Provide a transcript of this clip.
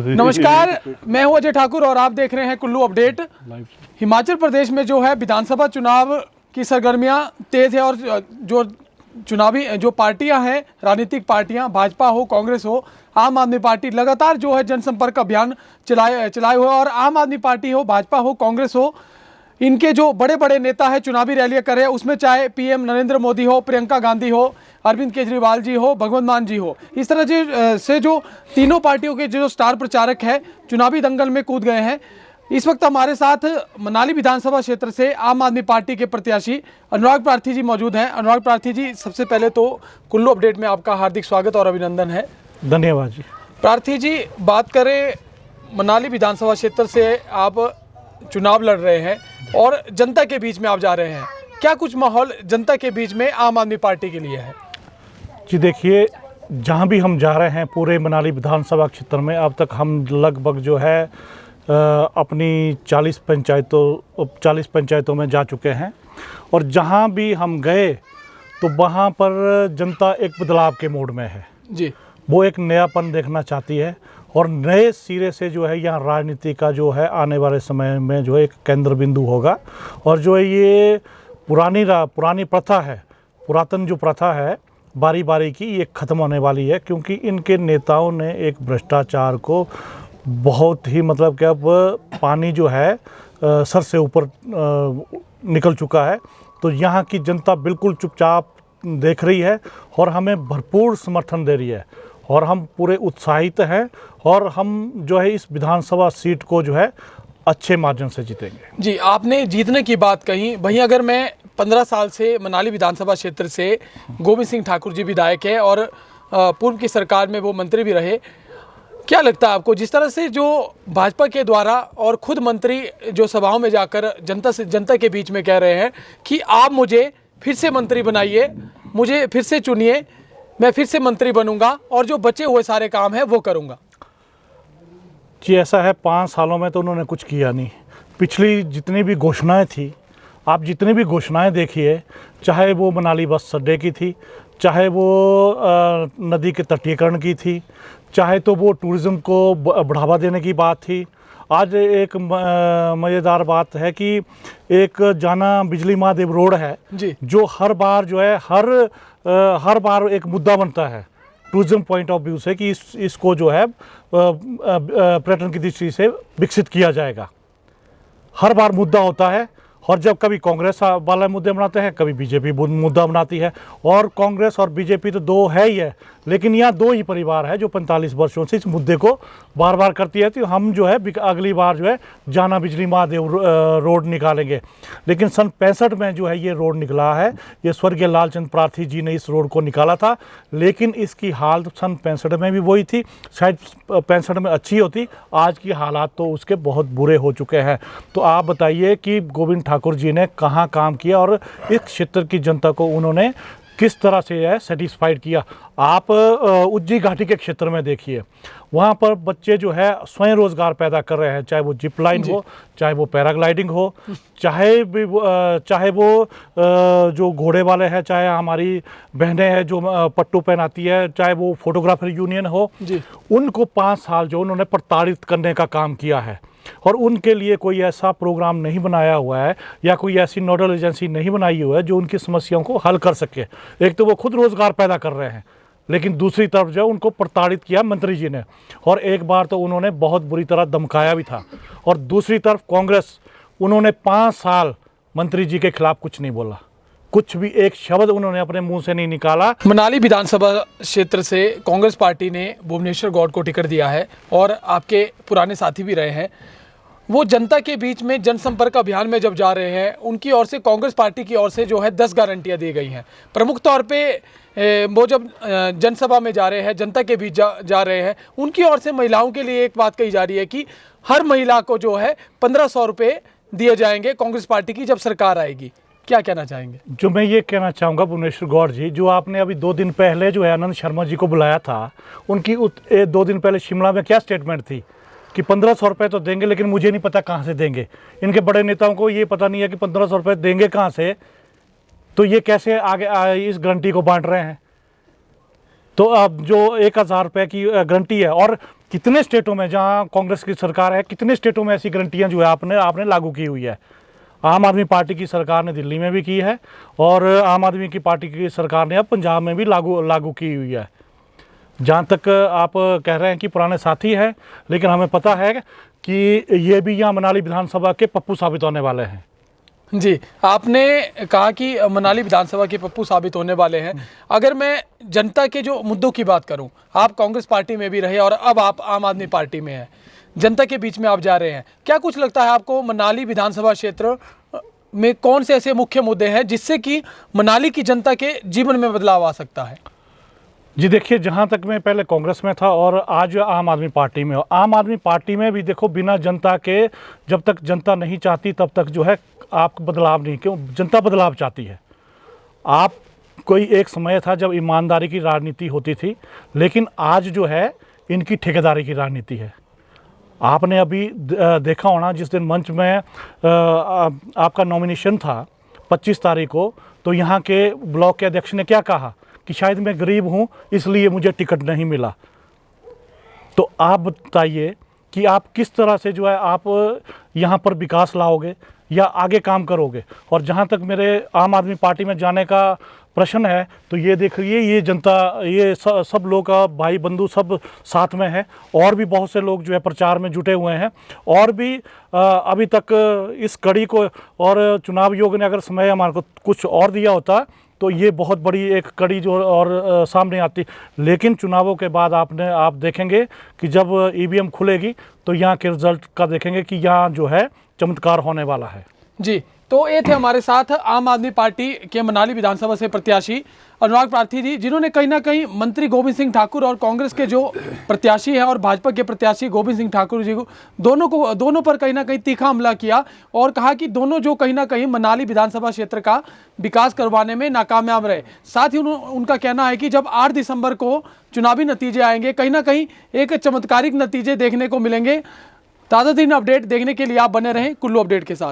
नमस्कार, मैं हूं अजय ठाकुर और आप देख रहे हैं कुल्लू अपडेट। हिमाचल प्रदेश में जो है विधानसभा चुनाव की सरगर्मियां तेज है और जो चुनावी जो पार्टियां हैं, राजनीतिक पार्टियां, भाजपा हो, कांग्रेस हो, आम आदमी पार्टी लगातार जो है जनसंपर्क अभियान चलाए हुए और आम आदमी पार्टी हो, भाजपा हो, कांग्रेस हो, इनके जो बड़े बड़े नेता है चुनावी रैलियां कर रहे हैं, उसमें चाहे पीएम नरेंद्र मोदी हो, प्रियंका गांधी हो, अरविंद केजरीवाल जी हो, भगवंत मान जी हो, इस तरह से जो तीनों पार्टियों के जो स्टार प्रचारक है चुनावी दंगल में कूद गए हैं। इस वक्त हमारे साथ मनाली विधानसभा क्षेत्र से आम आदमी पार्टी के प्रत्याशी अनुराग प्रार्थी जी मौजूद हैं। अनुराग प्रार्थी जी, सबसे पहले तो कुल्लू अपडेट में आपका हार्दिक स्वागत और अभिनंदन है। धन्यवाद जी। प्रार्थी जी, बात करें मनाली विधानसभा क्षेत्र से आप चुनाव लड़ रहे हैं और जनता के बीच में आप जा रहे हैं, क्या कुछ माहौल जनता के बीच में आम आदमी पार्टी के लिए है? जी देखिए, जहाँ भी हम जा रहे हैं पूरे मनाली विधानसभा क्षेत्र में अब तक हम लगभग जो है अपनी 40 पंचायतों में जा चुके हैं और जहाँ भी हम गए तो वहाँ पर जनता एक बदलाव के मूड में है जी। वो एक नयापन देखना चाहती है और नए सिरे से जो है यहाँ राजनीति का जो है आने वाले समय में जो है एक केंद्र बिंदु होगा और जो है ये पुरानी प्रथा है, पुरातन जो प्रथा है बारी बारी की, ये ख़त्म होने वाली है क्योंकि इनके नेताओं ने एक भ्रष्टाचार को बहुत ही मतलब कि अब पानी जो है सर से ऊपर निकल चुका है। तो यहाँ की जनता बिल्कुल चुपचाप देख रही है और हमें भरपूर समर्थन दे रही है और हम पूरे उत्साहित हैं और हम जो है इस विधानसभा सीट को जो है अच्छे मार्जिन से जीतेंगे। जी, आपने जीतने की बात कही, वहीं अगर मैं 15 साल से मनाली विधानसभा क्षेत्र से गोविंद सिंह ठाकुर जी विधायक है और पूर्व की सरकार में वो मंत्री भी रहे, क्या लगता है आपको जिस तरह से जो भाजपा के द्वारा और खुद मंत्री जो सभाओं में जाकर जनता के बीच में कह रहे हैं कि आप मुझे फिर से मंत्री बनाइए, मुझे फिर से चुनिए, मैं फिर से मंत्री बनूंगा और जो बचे हुए सारे काम हैं वो करूंगा? जी ऐसा है, 5 सालों में तो उन्होंने कुछ किया नहीं। पिछली जितनी भी घोषणाएं थी, आप जितनी भी घोषणाएं देखिए, चाहे वो मनाली बस अड्डे की थी, चाहे वो नदी के तटीकरण की थी, चाहे तो वो टूरिज़्म को बढ़ावा देने की बात थी। आज एक मज़ेदार बात है कि एक जाना बिजली महादेव रोड है जी, जो हर बार जो है हर बार एक मुद्दा बनता है टूरिज्म पॉइंट ऑफ व्यू से कि इसको जो है पर्यटन की दृष्टि से विकसित किया जाएगा। हर बार मुद्दा होता है और जब कभी कांग्रेस वाले मुद्दे बनाते हैं, कभी बीजेपी मुद्दा बनाती है और कांग्रेस और बीजेपी तो दो है ही है, लेकिन यहाँ दो ही परिवार है जो 45 वर्षों से इस मुद्दे को बार बार करती है। तो हम जो है अगली बार जो है जाना बिजली महादेव रोड निकालेंगे। लेकिन सन 65 में जो है ये रोड निकला है, ये स्वर्गीय लालचंद प्रार्थी जी ने इस रोड को निकाला था, लेकिन इसकी हालत सन 65 में भी वही थी, शायद 65 में अच्छी होती, आज की हालात तो उसके बहुत बुरे हो चुके हैं। तो आप बताइए कि गोविंद ठाकुर जी ने कहाँ काम किया और इस क्षेत्र की जनता को उन्होंने किस तरह से है सेटिस्फाइड किया। आप उज्जी घाटी के क्षेत्र में देखिए, वहाँ पर बच्चे जो है स्वयं रोजगार पैदा कर रहे हैं, चाहे वो जिप लाइन हो, चाहे वो पैराग्लाइडिंग हो, चाहे वो जो घोड़े वाले हैं, चाहे हमारी बहनें हैं जो पट्टू पहनाती है, चाहे वो फोटोग्राफर यूनियन हो, उनको 5 साल जो उन्होंने प्रताड़ित करने का काम किया है और उनके लिए कोई ऐसा प्रोग्राम नहीं बनाया हुआ है या कोई ऐसी नोडल एजेंसी नहीं बनाई हुई है जो उनकी समस्याओं को हल कर सके। एक तो वो खुद रोजगार पैदा कर रहे हैं, लेकिन दूसरी तरफ जो उनको प्रताड़ित किया मंत्री जी ने और एक बार तो उन्होंने बहुत बुरी तरह धमकाया भी था। और दूसरी तरफ कांग्रेस, उन्होंने 5 साल मंत्री जी के खिलाफ कुछ नहीं बोला, कुछ भी एक शब्द उन्होंने अपने मुंह से नहीं निकाला। मनाली विधानसभा क्षेत्र से कांग्रेस पार्टी ने भुवनेश्वर गौड़ को टिकट दिया है और आपके पुराने साथी भी रहे हैं। वो जनता के बीच में जनसंपर्क अभियान में जब जा रहे हैं, उनकी ओर से कांग्रेस पार्टी की ओर से जो है 10 गारंटियां दी गई हैं। प्रमुख तौर पे वो जब जनसभा में जा रहे हैं, जनता के बीच जा रहे हैं, उनकी ओर से महिलाओं के लिए एक बात कही जा रही है कि हर महिला को जो है 1500 रुपये दिए जाएंगे कांग्रेस पार्टी की जब सरकार आएगी। क्या कहना चाहेंगे? जो मैं ये कहना चाहूँगा भुवनेश्वर गौड़ जी, जो आपने अभी 2 दिन पहले जो है आनंद शर्मा जी को बुलाया था, उनकी 2 दिन पहले शिमला में क्या स्टेटमेंट थी कि 1500 रुपये तो देंगे, लेकिन मुझे नहीं पता कहाँ से देंगे। इनके बड़े नेताओं को ये पता नहीं है कि 1500 रुपये देंगे कहाँ से, तो ये कैसे आगे इस गारंटी को बांट रहे हैं। तो अब जो 1000 रुपये की गारंटी है, और कितने स्टेटों में जहां कांग्रेस की सरकार है, कितने स्टेटों में ऐसी गारंटियां जो है आपने लागू की हुई है। आम आदमी पार्टी की सरकार ने दिल्ली में भी की है, और आम आदमी की पार्टी की सरकार ने अब पंजाब में भी लागू की हुई है। जहाँ तक आप कह रहे हैं कि पुराने साथी हैं, लेकिन हमें पता है कि ये भी यहाँ मनाली विधानसभा के पप्पू साबित होने वाले हैं। जी, आपने कहा कि मनाली विधानसभा के पप्पू साबित होने वाले हैं। अगर मैं जनता के जो मुद्दों की बात करूं, आप कांग्रेस पार्टी में भी रहे और अब आप आम आदमी पार्टी में हैं, जनता के बीच में आप जा रहे हैं, क्या कुछ लगता है आपको मनाली विधानसभा क्षेत्र में कौन से ऐसे मुख्य मुद्दे हैं जिससे कि मनाली की जनता के जीवन में बदलाव आ सकता है? जी देखिए, जहाँ तक मैं पहले कांग्रेस में था और आज आम आदमी पार्टी में हूँ, आम आदमी पार्टी में भी देखो, बिना जनता के, जब तक जनता नहीं चाहती तब तक जो है आप बदलाव नहीं, क्यों जनता बदलाव चाहती है। आप कोई एक समय था जब ईमानदारी की राजनीति होती थी, लेकिन आज जो है इनकी ठेकेदारी की राजनीति है। आपने अभी देखा होना, जिस दिन मंच में आपका नॉमिनेशन था 25 तारीख को, तो यहाँ के ब्लॉक के अध्यक्ष ने क्या कहा कि शायद मैं गरीब हूँ इसलिए मुझे टिकट नहीं मिला। तो आप बताइए कि आप किस तरह से जो है आप यहाँ पर विकास लाओगे या आगे काम करोगे। और जहाँ तक मेरे आम आदमी पार्टी में जाने का प्रश्न है, तो ये देखिए, ये जनता, ये सब लोग का भाई बंधु सब साथ में है, और भी बहुत से लोग जो है प्रचार में जुटे हुए हैं। और भी अभी तक इस कड़ी को, और चुनाव आयोग ने अगर समय हमारे को कुछ और दिया होता तो ये बहुत बड़ी एक कड़ी जो और सामने आती। लेकिन चुनावों के बाद आप देखेंगे कि जब ईवीएम खुलेगी तो यहाँ के रिजल्ट का देखेंगे कि यहाँ जो है चमत्कार होने वाला है। जी, तो ये थे हमारे साथ आम आदमी पार्टी के मनाली विधानसभा से प्रत्याशी अनुराग प्रार्थी जी, जिन्होंने कहीं ना कहीं मंत्री गोविंद सिंह ठाकुर और कांग्रेस के जो प्रत्याशी हैं और भाजपा के प्रत्याशी गोविंद सिंह ठाकुर जी को दोनों पर कहीं ना कहीं तीखा हमला किया और कहा कि दोनों जो कहीं ना कहीं मनाली विधानसभा क्षेत्र का विकास करवाने में नाकामयाब रहे। साथ ही उनका कहना है कि जब 8 दिसंबर को चुनावी नतीजे आएंगे, कहीं ना कहीं एक चमत्कारिक नतीजे देखने को मिलेंगे। ताज़ा दिन अपडेट देखने के लिए आप बने रहें कुल्लू अपडेट के साथ।